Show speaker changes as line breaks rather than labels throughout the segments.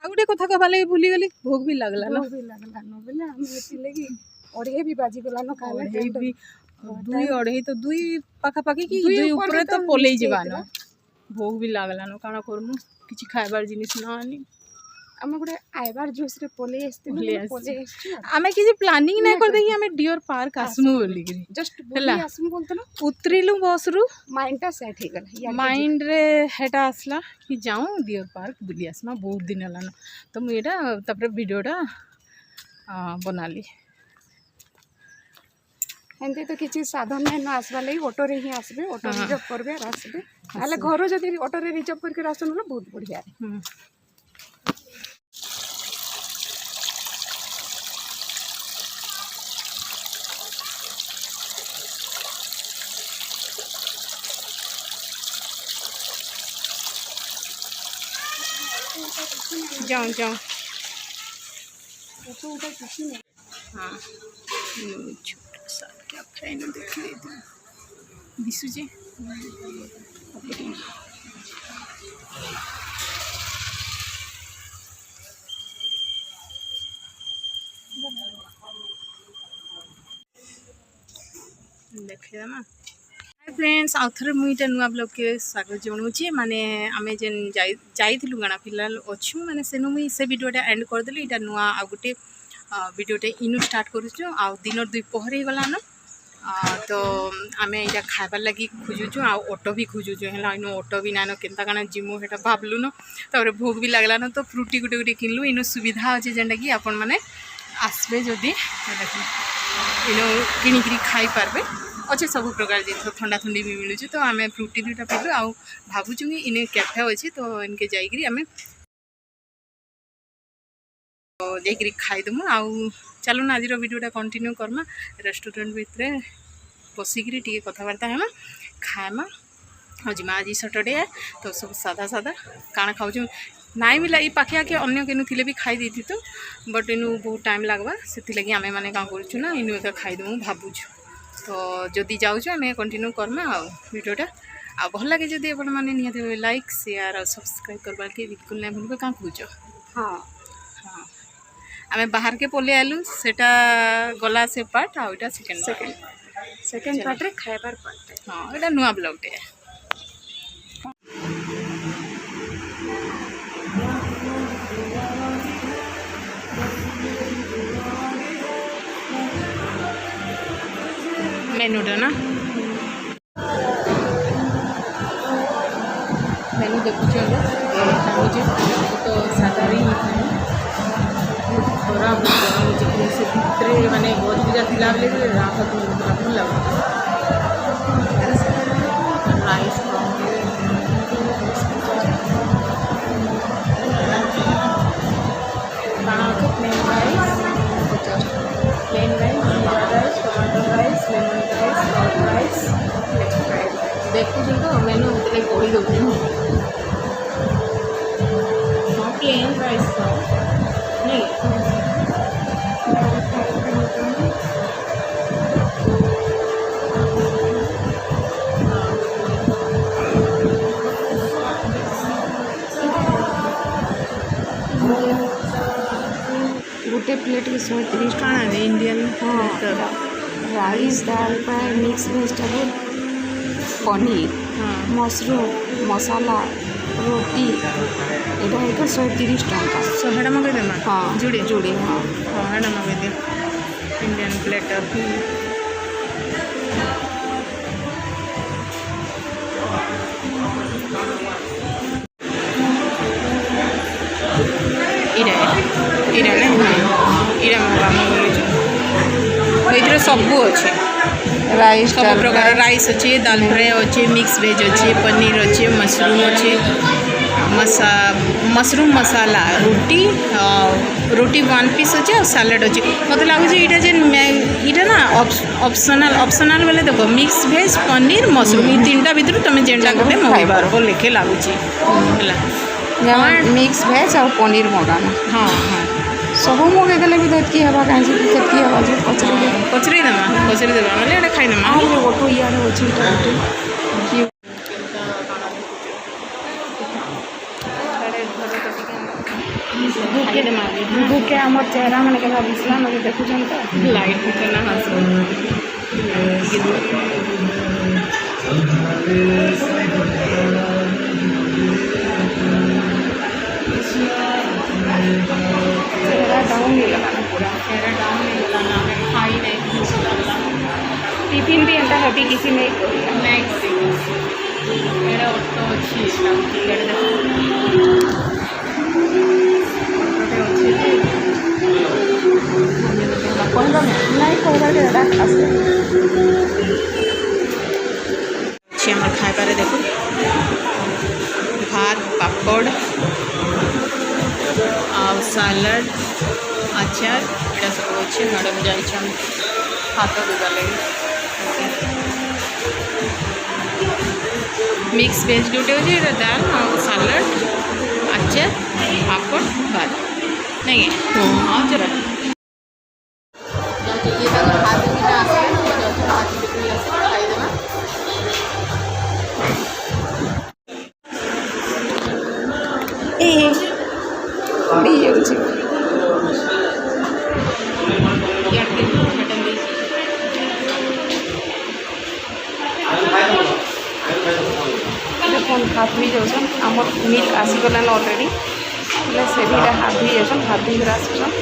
आ गोटे कथा कहबा लगी भूली गली भोग भी लागला ना
न बोले हम एति लगी अढ़े भी बाजी गला न खाला
अढ़े भी दुई अढ़े तो दुई पाखा पाखी कि दुई ऊपर तो पलई जिबा न भोग भी लागला न काना करमु किछि खाइबार जिनिस ना आनी
हम गोटे आइबार जोश रे पले पले
आमे किछि प्लानिंग नै कर देखि आमे डियर पार्क आसमु बोली गरी
जस्ट बोली आसमु बोलते ना
उतरिलु बस रु
माइंड टा सेट हे गला
माइंड रे हेटा आसला कि जाऊं डियर पार्क बुली आसमा बहुत दिन हला न तो मु एटा तपरे वीडियोटा बनाली
एंते तो किछि साधन नै न आसबा लई ऑटो रे ही आसबे ऑटो रिजर्व करबे और आसबे आले घर जदी ऑटो रे रिजर्व करके आसन न बहुत बढ़िया
जाऊं जाऊं
तो उधर किसी नहीं
हाँ छोटा सा क्या फ्रेंड देख लेते दिसु जी देखिए ना फ्रेंड्स आउ थे मुझे नुआ ब्लॉग के स्वागत जनाऊँगी माने आमे जेन जाइलु गाना फिलहाल अच्छू माने सेनु मुई से वीडियोटा एंड करदेली इटा नुआ आ गोटे वीडियोटे इनु स्टार्ट करूँ आ दिन दुपहर हो गला न तो आमे इटा खाइबार लगी खोजुचु आ ऑटो भी खोजुचु है इन ऑटो भी नान केनता काना जिमु हेटा भाबलु न तापर भोग भी लागला न तो फ्रूटी गुटे गुटे किनलु इनु सुविधा अच्छे जेनटा कि आपण माने आसबे जदि इनु किनिकरी खाई पारबे अच्छे सब प्रकार जिन ठंडा ठंडी भी मिलूँ तो आम फ्रूटी दुटा पीलु आ भावुँ कि इन कैफे अच्छे तो इनके जाइए आम जाकि खाईदमु आ चलो ना आज वीडियोटा कंटिन्यू करमा रेस्टोरेंट भितर बसिक कथबार्ता है खाएमा हजिमा आज सैटरडे है तो सब सादा सादा काଣା खाऊँ नाई मिला ये पाखे आके अन्य केनु थिले भी खाई देती तो बट इनु बहुत टाइम लगवा से आम मैंने क्या करूँ ना इनु एक खाईदमु भावुँ तो जदि जाऊँ आम कंटिन्यू करमा वीडियोटा आ भल लगे जदि आप निहत लाइक शेयर और सब्सक्राइब करवा के बिल्कुल नहीं भूल क्या कह
हाँ
हाँ आम बाहर के पलि आलु सेटा गला से पार्ट आउटा सेकेंड
पार्ट रे खाइबार पार्ट
हाँ एटा नुआ ब्लॉगटे मेनूटा ना मेनू देखुचे तो सादा ही खरा गरम से भितर माने गज पूजा थिला बेले राहत भल लगे rice plain rice jeera rice tomato rice lemon rice hot rice देखुँ तो मेनू मतलब कही दूँ हाँ प्लेन राइस नहीं
गोटे प्लेट के 130
कौन है इंडियन
हाँ rice dal fry mix vegetable paneer mushroom masala roti यहाँ एक 130 टंका
100 मगेदेमा
हाँ
जुड़े
जुड़े हाँ
हाँ मगेदे इंडियन प्लेटर सबू अच्छे
राइस
सब प्रकार राइस अच्छे दाल फ्राई अच्छे मिक्स वेज अच्छे पनीर अच्छे मशरूम अच्छे मशरूम मसाला रोटी रोटी 1 पीस अच्छे और सैलड अच्छे मतलब लगुच ये ना ऑप्शनल बोले देखो मिक्स वेज पनीर मशरूम ये 3टा भितर तुम जेनटा गोटे मगे पार लेखे लगुच
मिक्स वेज और पनीर मगाना
हाँ हाँ
सब मगेदेले भी दत्की हवा कहीं केतकी हवा जो
पचरी देवा मतलब खाईदेमा
ऑटो इे अच्छे
ଖାଇଦେମା ଆଜି
ଦୁଃଖେ ଆମର ଚେହେରା ମାନେ କେନ୍ତା ଦିଶଲା ନକେ ଦେଖୁଛନ୍ ତ
ଲାଇଟ୍ ଭିତରେ ନା ହାସ
ଚେହେରା ଡାଉନ୍ ହେଇଗଲା ନା ପୁରା
ଚେହେରା ଡାଉନ୍ ହେଇଗଲା ନା ଆମେ ଖାଇ ନାହିଁ ଭୋକ ଲାଗଲା
ଟିଫିନ୍ ବି ଏନ୍ତା ହେବି କିଛି ନେଇ କରିଲା
ନାଇଁ କରିବୁ ଏଇଟା ଅଟୋ ଅଛି ଟିକେଟ୍ ଦେଖ ଅଟୋଟେ ଅଛି ଯେ
କହିବା ନାଇଁ କହିବାରେ ଏଇଟା ଆସେ
ଅଛି আমার খাইবারে দেখুন ভাত পাপড় ଆଉ ସାଲାଡ଼ ଆଚାର ଏଇଟା ସବୁ ଅଛି ମ୍ୟାଡ଼ାମ୍ ଯାଇଛନ୍ ହାତ ଦେବା ଲାଗି ମିକ୍ସ ଭେଜ୍ ଯେଉଁଟା ଅଛି ଏଇଟା ଡାଲ ଆଉ ସାଲାଡ଼ ଆଚାର ପାପଡ଼ ଭାତ ନାଇଁ ହଁ ଚଲା ଟିକେ ତାଙ୍କର ହାତ ଦୁଇଟା ଆସିଲେ ହାତ ବିକ୍ରି ଆସିଲେ ଖାଇଦେବା
ଏ ପଡ଼ି ଯାଉଛି ଦେଖୁନ୍ ହାତ ବି ଯାଉଛନ୍ ଆମର ମିଲ୍ ଆସିଗଲାନ ଅଲରେଡ଼ି ହେଲେ ସେ ଦୁଇଟା ହାତ ବି ଯାଉଛନ୍ ହାତ ଧୋଇକରି ଆସୁଛନ୍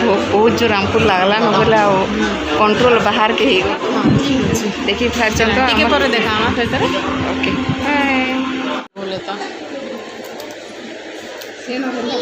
ବହୁତ ଜୋର ଆମକୁ ଲାଗଲା ନ ବୋଲେ ଆଉ କଣ୍ଟ୍ରୋଲ ବାହାରକେ ହେଇଗଲା ଦେଖି ପାରୁଛନ୍ ତ
ଟିକେ ପରେ ଦେଖା ସେଥିରେ
ଓକେ
बोले तो
ସେ ନହେଲେ